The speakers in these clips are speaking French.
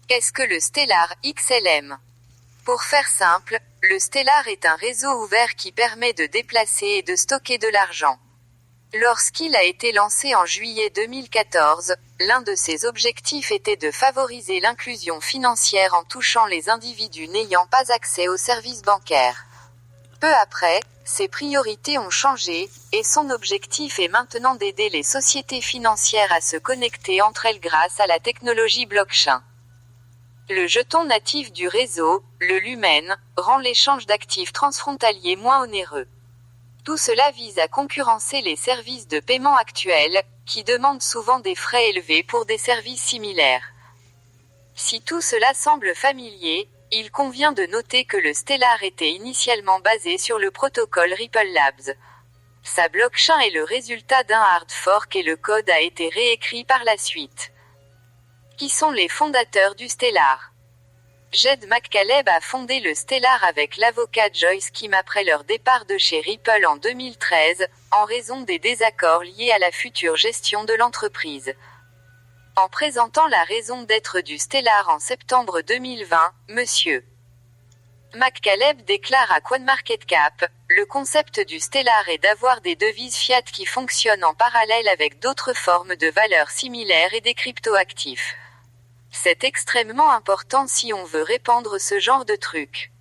Qu'est-ce que le Stellar XLM? Pour faire simple, le Stellar est un réseau ouvert qui permet de déplacer et de stocker de l'argent. Lorsqu'il a été lancé en juillet 2014, l'un de ses objectifs était de favoriser l'inclusion financière en touchant les individus n'ayant pas accès aux services bancaires. Peu après, ses priorités ont changé, et son objectif est maintenant d'aider les sociétés financières à se connecter entre elles grâce à la technologie blockchain. Le jeton natif du réseau, le Lumen, rend l'échange d'actifs transfrontaliers moins onéreux. Tout cela vise à concurrencer les services de paiement actuels, qui demandent souvent des frais élevés pour des services similaires. Si tout cela semble familier, il convient de noter que le Stellar était initialement basé sur le protocole Ripple Labs. Sa blockchain est le résultat d'un hard fork et le code a été réécrit par la suite. Qui sont les fondateurs du Stellar? Jed McCaleb a fondé le Stellar avec l'avocat Joyce Kim après leur départ de chez Ripple en 2013, en raison des désaccords liés à la future gestion de l'entreprise. En présentant la raison d'être du Stellar en septembre 2020, M. McCaleb déclare à CoinMarketCap, le concept du Stellar est d'avoir des devises fiat qui fonctionnent en parallèle avec d'autres formes de valeurs similaires et des cryptoactifs. C'est extrêmement important si on veut répandre ce genre de truc.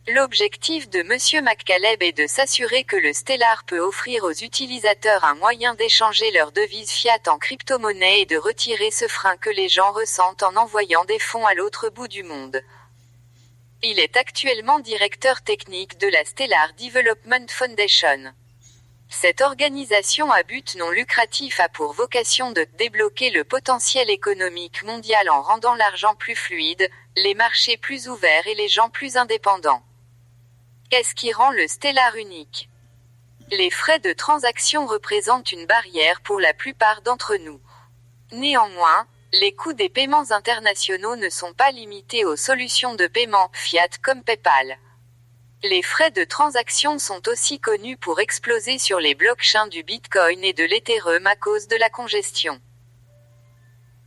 L'objectif de M. McCaleb est de s'assurer que le Stellar peut offrir aux utilisateurs un moyen d'échanger leurs devises fiat en crypto-monnaie et de retirer ce frein que les gens ressentent en envoyant des fonds à l'autre bout du monde. Il est actuellement directeur technique de la Stellar Development Foundation. Cette organisation à but non lucratif a pour vocation de débloquer le potentiel économique mondial en rendant l'argent plus fluide, les marchés plus ouverts et les gens plus indépendants. Qu'est-ce qui rend le Stellar unique? Les frais de transaction représentent une barrière pour la plupart d'entre nous. Néanmoins, les coûts des paiements internationaux ne sont pas limités aux solutions de paiement fiat comme PayPal. Les frais de transaction sont aussi connus pour exploser sur les blockchains du Bitcoin et de l'Ethereum à cause de la congestion.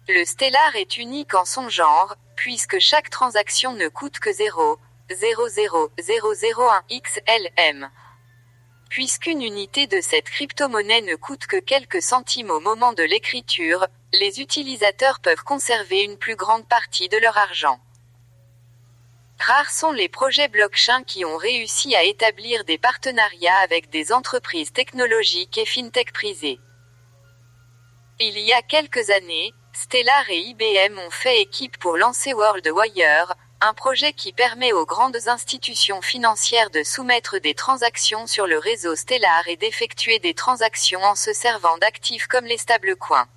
Le Stellar est unique en son genre, puisque chaque transaction ne coûte que 0,00001 XLM. Puisqu'une unité de cette crypto-monnaie ne coûte que quelques centimes au moment de l'écriture, les utilisateurs peuvent conserver une plus grande partie de leur argent. Rares sont les projets blockchain qui ont réussi à établir des partenariats avec des entreprises technologiques et fintech prisées. Il y a quelques années, Stellar et IBM ont fait équipe pour lancer WorldWire, un projet qui permet aux grandes institutions financières de soumettre des transactions sur le réseau Stellar et d'effectuer des transactions en se servant d'actifs comme les stablecoins.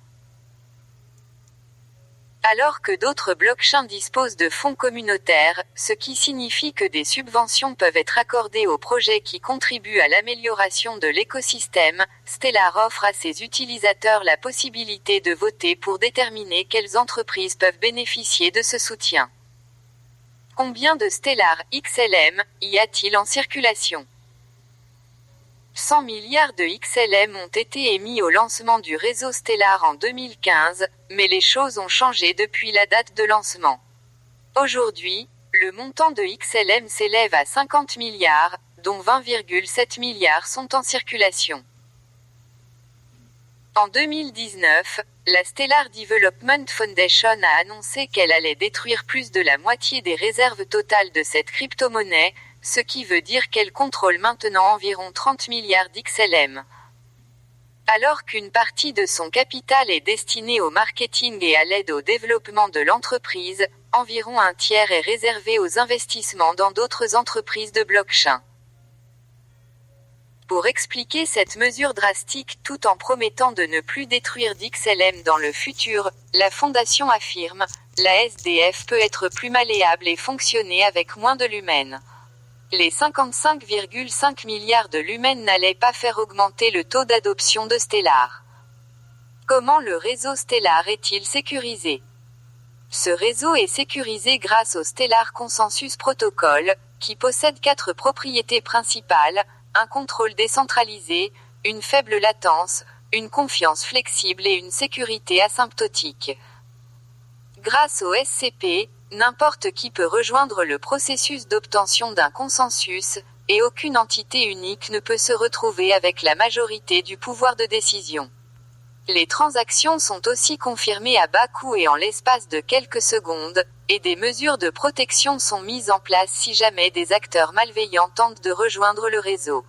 Alors que d'autres blockchains disposent de fonds communautaires, ce qui signifie que des subventions peuvent être accordées aux projets qui contribuent à l'amélioration de l'écosystème, Stellar offre à ses utilisateurs la possibilité de voter pour déterminer quelles entreprises peuvent bénéficier de ce soutien. Combien de Stellar XLM y a-t-il en circulation? 100 milliards de XLM ont été émis au lancement du réseau Stellar en 2015, mais les choses ont changé depuis la date de lancement. Aujourd'hui, le montant de XLM s'élève à 50 milliards, dont 20,7 milliards sont en circulation. En 2019, la Stellar Development Foundation a annoncé qu'elle allait détruire plus de la moitié des réserves totales de cette crypto-monnaie, ce qui veut dire qu'elle contrôle maintenant environ 30 milliards d'XLM. Alors qu'une partie de son capital est destinée au marketing et à l'aide au développement de l'entreprise, environ un tiers est réservé aux investissements dans d'autres entreprises de blockchain. Pour expliquer cette mesure drastique tout en promettant de ne plus détruire d'XLM dans le futur, la fondation affirme, la SDF peut être plus malléable et fonctionner avec moins de lumens. Les 55,5 milliards de lumens n'allaient pas faire augmenter le taux d'adoption de Stellar. Comment le réseau Stellar est-il sécurisé? Ce réseau est sécurisé grâce au Stellar Consensus Protocol, qui possède 4 propriétés principales, un contrôle décentralisé, une faible latence, une confiance flexible et une sécurité asymptotique. Grâce au SCP, n'importe qui peut rejoindre le processus d'obtention d'un consensus, et aucune entité unique ne peut se retrouver avec la majorité du pouvoir de décision. Les transactions sont aussi confirmées à bas coût et en l'espace de quelques secondes, et des mesures de protection sont mises en place si jamais des acteurs malveillants tentent de rejoindre le réseau.